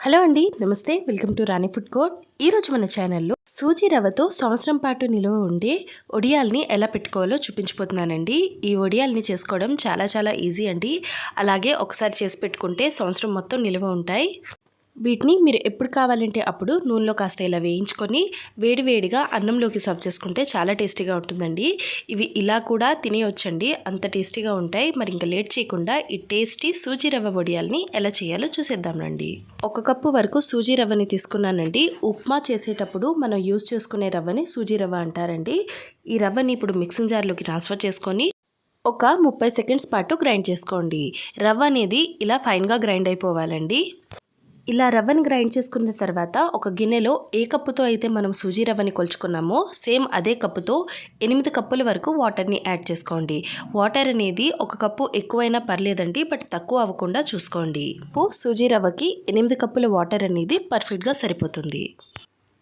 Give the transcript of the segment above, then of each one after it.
Hello అండి, నమస్తే. Welcome to Rani food court. ఈరోజు మన ఛానల్లో సూజీ రవ్వతో సంవత్సరం పాటు నిలువ ఉండే వడియాల్ని ఎలా పెట్టుకోవాలో చూపించిపోతున్నానండి. ఈ వడియాల్ని చేసుకోవడం చాలా ఈజీ అండి. అలాగే ఒకసారి చేసి పెట్టుకుంటే సంవత్సరం మొత్తం నిలువ ఉంటాయి. వీటిని మీరు ఎప్పుడు కావాలంటే అప్పుడు నూనెలో కాస్త ఇలా వేయించుకొని వేడివేడిగా అన్నంలోకి సర్వ్ చేసుకుంటే చాలా టేస్టీగా ఉంటుందండి. ఇవి ఇలా కూడా తినేయొచ్చండి, అంత టేస్టీగా ఉంటాయి. మరి ఇంకా లేట్ చేయకుండా ఈ టేస్టీ సూజీ రవ్వ వడియాల్ని ఎలా చేయాలో చూసేద్దాం రండి. 1 కప్పు వరకు సూజీ రవ్వని తీసుకున్నానండి. ఉప్మా చేసేటప్పుడు మనం యూజ్ చేసుకునే రవ్వని సూజీ రవ్వ అంటారండి. ఈ రవ్వని ఇప్పుడు మిక్సింగ్ జార్లోకి ట్రాన్స్ఫర్ చేసుకొని ఒక 30 సెకండ్స్ పాటు గ్రైండ్ చేసుకోండి. రవ్వ అనేది ఇలా ఫైన్గా గ్రైండ్ అయిపోవాలండి. ఇలా రవ్వని గ్రైండ్ చేసుకున్న తర్వాత ఒక గిన్నెలో ఏ కప్పుతో అయితే మనం సూజీ రవ్వని కొలుచుకున్నామో సేమ్ అదే కప్పుతో 8 కప్పుల వరకు వాటర్ని యాడ్ చేసుకోండి. వాటర్ అనేది 1 కప్పు ఎక్కువైనా పర్లేదండి, బట్ తక్కువ అవ్వకుండా చూసుకోండి. సూజీ రవ్వకి 8 కప్పుల వాటర్ అనేది పర్ఫెక్ట్గా సరిపోతుంది.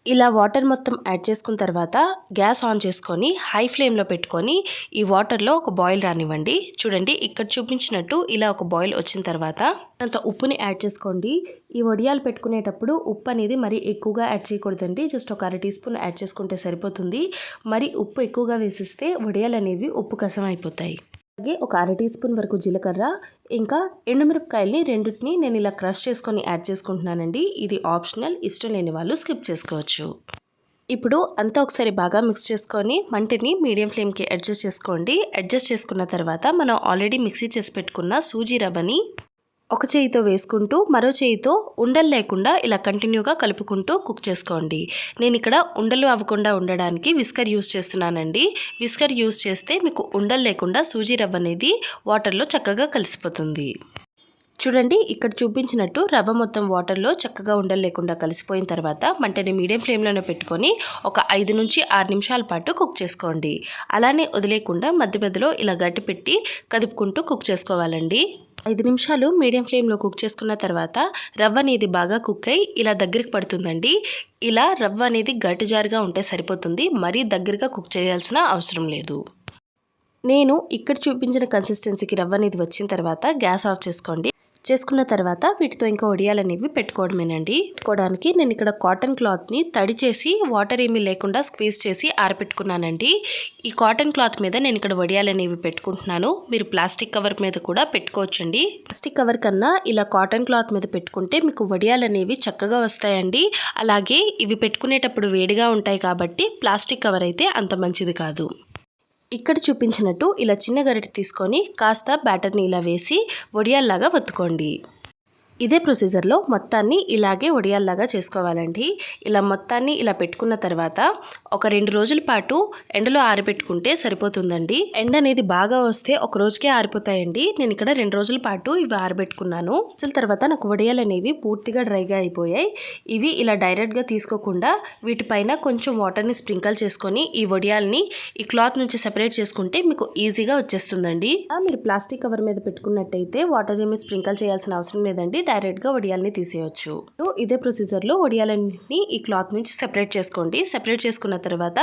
ఇలా వాటర్ మొత్తం యాడ్ చేసుకున్న తర్వాత గ్యాస్ ఆన్ చేసుకొని హై ఫ్లేమ్లో పెట్టుకొని ఈ వాటర్లో ఒక బాయిల్ రానివ్వండి. చూడండి, ఇక్కడ చూపించినట్టు ఇలా ఒక బాయిల్ వచ్చిన తర్వాత అంత ఉప్పుని యాడ్ చేసుకోండి. ఈ వడియాలు పెట్టుకునేటప్పుడు ఉప్పు అనేది మరి ఎక్కువగా యాడ్ చేయకూడదండి. జస్ట్ ఒక 1/2 టీ స్పూన్ యాడ్ చేసుకుంటే సరిపోతుంది. మరి ఉప్పు ఎక్కువగా వేసిస్తే వడియాలు అనేవి ఉప్పు కసం అయిపోతాయి. అలాగే ఒక 1/2 టీ స్పూన్ వరకు జీలకర్ర, ఇంకా ఎండుమిరపకాయల్ని రెండింటిని నేను ఇలా క్రష్ చేసుకొని యాడ్ చేసుకుంటున్నానండి. ఇది ఆప్షనల్, ఇష్టం లేని వాళ్ళు స్కిప్ చేసుకోవచ్చు. ఇప్పుడు అంతా ఒకసారి బాగా మిక్స్ చేసుకొని మంటని మీడియం ఫ్లేమ్కి అడ్జస్ట్ చేసుకోండి. అడ్జస్ట్ చేసుకున్న తర్వాత మనం ఆల్రెడీ మిక్సీ చేసి పెట్టుకున్న సూజీ రవ్వని ఒక చేయితో వేసుకుంటూ మరో చేయితో ఉండలు లేకుండా ఇలా కంటిన్యూగా కలుపుకుంటూ కుక్ చేసుకోండి. నేను ఇక్కడ ఉండలు అవ్వకుండా ఉండడానికి విస్కర్ యూస్ చేస్తున్నానండి. విస్కర్ యూస్ చేస్తే మీకు ఉండలు లేకుండా సూజీ రవ్వ అనేది వాటర్లో చక్కగా కలిసిపోతుంది. చూడండి, ఇక్కడ చూపించినట్టు రవ్వ మొత్తం వాటర్లో చక్కగా ఉండలు లేకుండా కలిసిపోయిన తర్వాత మంటని మీడియం ఫ్లేమ్లోనే పెట్టుకొని ఒక 5 నుంచి 6 నిమిషాల పాటు కుక్ చేసుకోండి. అలానే వదిలేకుండా మధ్యలో ఇలా గట్టి పెట్టి కదుపుకుంటూ కుక్ చేసుకోవాలండి. 5 నిమిషాలు మీడియం ఫ్లేమ్లో కుక్ చేసుకున్న తర్వాత రవ్వ అనేది బాగా కుక్ అయ్యి ఇలా దగ్గరికి పడుతుందండి. ఇలా రవ్వ అనేది గట్టిజారుగా ఉంటే సరిపోతుంది, మరీ దగ్గరగా కుక్ చేయాల్సిన అవసరం లేదు. నేను ఇక్కడ చూపించిన కన్సిస్టెన్సీకి రవ్వ అనేది వచ్చిన తర్వాత గ్యాస్ ఆఫ్ చేసుకోండి. చేసుకున్న తర్వాత వీటితో ఇంకా వడియాలు అనేవి పెట్టుకోవడమేనండి. పెట్టుకోవడానికి నేను ఇక్కడ కాటన్ క్లాత్ని తడి చేసి వాటర్ ఏమీ లేకుండా స్క్వీజ్ చేసి ఆరబెట్టుకున్నానండి. ఈ కాటన్ క్లాత్ మీద నేను ఇక్కడ వడియాలు అనేవి పెట్టుకుంటున్నాను. మీరు ప్లాస్టిక్ కవర్ మీద కూడా పెట్టుకోవచ్చండి. ప్లాస్టిక్ కవర్ కన్నా ఇలా కాటన్ క్లాత్ మీద పెట్టుకుంటే మీకు వడియాలు అనేవి చక్కగా వస్తాయండి. అలాగే ఇవి పెట్టుకునేటప్పుడు వేడిగా ఉంటాయి కాబట్టి ప్లాస్టిక్ కవర్ అయితే అంత మంచిది కాదు. ఇక్కడ చూపించినట్టు ఇలా చిన్న గరిటె తీసుకొని కాస్త బ్యాటర్ని ఇలా వేసి వడియాల్లాగా వత్తుకోండి. ఇదే ప్రొసీజర్లో మొత్తాన్ని ఇలాగే వడియాల్లాగా చేసుకోవాలండి. ఇలా మొత్తాన్ని ఇలా పెట్టుకున్న తర్వాత ఒక 2 రోజుల పాటు ఎండలో ఆరిపెట్టుకుంటే సరిపోతుందండి. ఎండ అనేది బాగా వస్తే ఒక రోజుకే ఆరిపోతాయండి. నేను ఇక్కడ 2 రోజుల పాటు ఇవి ఆరబెట్టుకున్నాను. రోజుల తర్వాత నాకు వడియాలు అనేవి పూర్తిగా డ్రైగా అయిపోయాయి. ఇవి ఇలా డైరెక్ట్గా తీసుకోకుండా వీటిపైన కొంచెం వాటర్ని స్ప్రింకల్ చేసుకొని ఈ వడియాల్ని ఈ క్లాత్ నుంచి సెపరేట్ చేసుకుంటే మీకు ఈజీగా వచ్చేస్తుందండి. మీరు ప్లాస్టిక్ కవర్ మీద పెట్టుకున్నట్టయితే వాటర్ ఏమి స్ప్రింకల్ చేయాల్సిన అవసరం లేదండి, డైరెక్ట్గా వడియాల్ని తీసేయచ్చు. ఇదే ప్రొసీజర్లో వడియాలన్నింటినీ ఈ క్లాత్ నుంచి సెపరేట్ చేసుకోండి. సెపరేట్ చేసుకున్న తర్వాత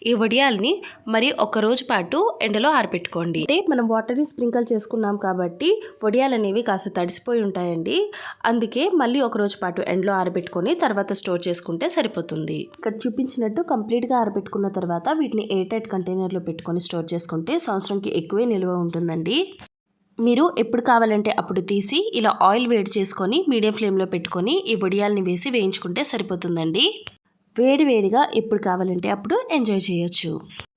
ఈ వడియాల్ని మరి 1 రోజు పాటు ఎండలో ఆరబెట్టుకోండి. అంటే మనం వాటర్ని స్ప్రింకల్ చేసుకున్నాం కాబట్టి వడియాలు అనేవి కాస్త తడిసిపోయి ఉంటాయండి. అందుకే మళ్ళీ 1 రోజు పాటు ఎండలో ఆరబెట్టుకొని తర్వాత స్టోర్ చేసుకుంటే సరిపోతుంది. ఇక్కడ చూపించినట్టు కంప్లీట్గా ఆరబెట్టుకున్న తర్వాత వీటిని ఎయిర్ టైట్ కంటైనర్లో పెట్టుకొని స్టోర్ చేసుకుంటే సంవత్సరంకి ఎక్కువే నిల్వ ఉంటుందండి. మీరు ఎప్పుడు కావాలంటే అప్పుడు తీసి ఇలా ఆయిల్ వేడి చేసుకొని మీడియం ఫ్లేమ్లో పెట్టుకొని ఈ వడియాల్ని వేసి వేయించుకుంటే సరిపోతుందండి. వేడివేడిగా ఎప్పుడు కావాలంటే అప్పుడు ఎంజాయ్ చేయొచ్చు.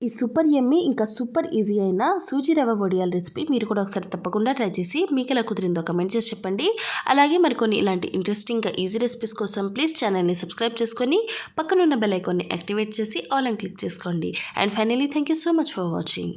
ఈ సూపర్ యమ్మీ ఇంకా సూపర్ ఈజీ అయిన సూజీ రవ్వ వడియాల రెసిపీ మీరు కూడా ఒకసారి తప్పకుండా ట్రై చేసి మీకు ఎలా కుదిరిందో కమెంట్ చేసి చెప్పండి. అలాగే మరికొన్ని ఇలాంటి ఇంట్రెస్టింగ్ ఈజీ రెసిపీస్ కోసం ప్లీజ్ ఛానల్ని సబ్స్క్రైబ్ చేసుకొని పక్కనున్న బెల్ ఐకాన్ని యాక్టివేట్ చేసి ఆల్ అని క్లిక్ చేసుకోండి. And finally thank you so much for watching.